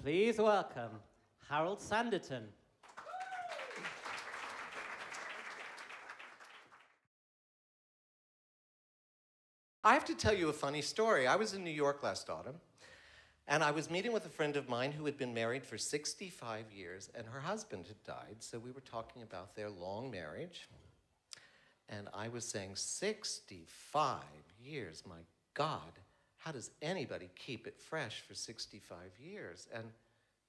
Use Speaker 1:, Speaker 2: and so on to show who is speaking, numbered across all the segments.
Speaker 1: Please welcome Harold Sanditen.
Speaker 2: I have to tell you a funny story. I was in New York last autumn, and I was meeting with a friend of mine who had been married for 65 years, and her husband had died, so we were talking about their long marriage. And I was saying, 65 years, my God, how does anybody keep it fresh for 65 years? And,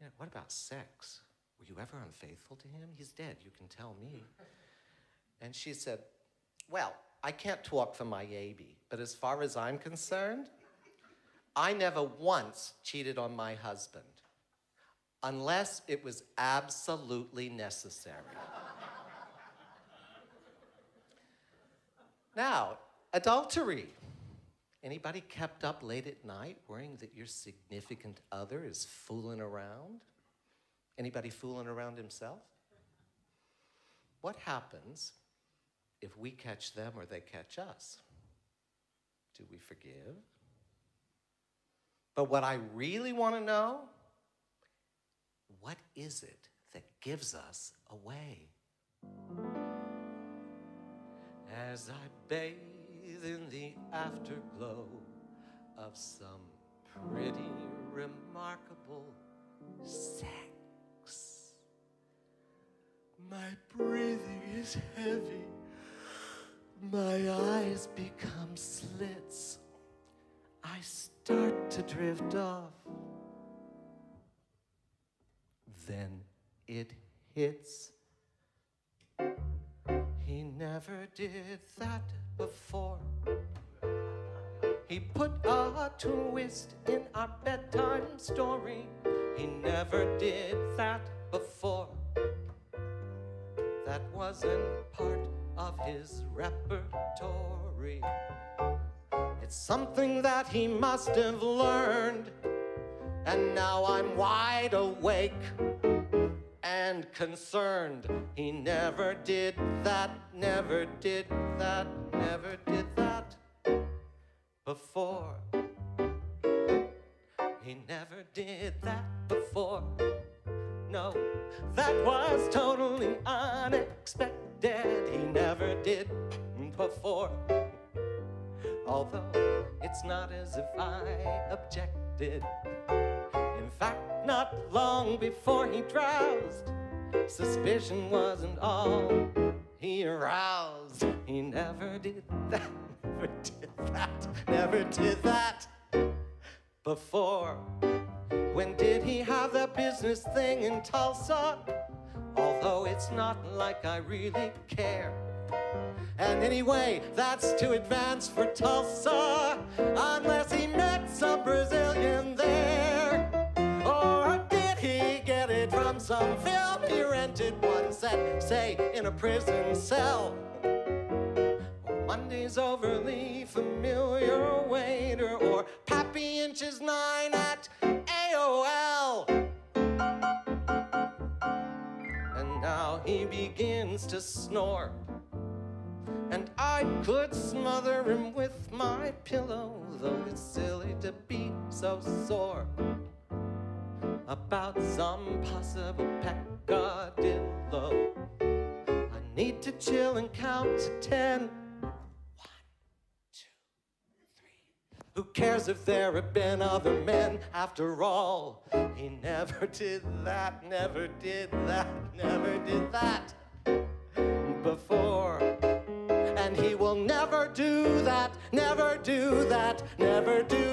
Speaker 2: you know, what about sex? Were you ever unfaithful to him? He's dead, you can tell me. And she said, well, I can't talk for my baby, but as far as I'm concerned, I never once cheated on my husband, unless it was absolutely necessary. Now, adultery. Anybody kept up late at night worrying that your significant other is fooling around? Anybody fooling around himself? What happens if we catch them or they catch us? Do we forgive? But what I really want to know, what is it that gives us away? As I bathe in the afterglow of some pretty remarkable sex, my breathing is heavy, my eyes become slits, I start to drift off. Then it hits. He never did that before. He put a twist in our bedtime story. He never did that before. That wasn't part of his repertory. It's something that he must have learned, and now I'm wide awake and concerned. He never did that, never did that, never did that before. He never did that before. No, that was totally unexpected. He never did before. Although it's not as if I objected. In fact, not long before he drowsed, suspicion wasn't all he aroused. He never did that, never did that, never did that before. When did he have that business thing in Tulsa? Although it's not like I really care. And anyway, that's too advanced for Tulsa, unless he met some Brazilian there. Or did he get it from some film he rented one set, say in a prison cell? Or Monday's overly familiar waiter, or Pappy Inches 9 at AOL. And now he begins to snore, and I could smother him with my pillow, though it's silly to be so sore about some possible peccadillo. I need to chill and count to 10. 1, 2, 3. Who cares if there have been other men? After all, he never did that, never did that, never did that before. And he will never do that, never do that, never do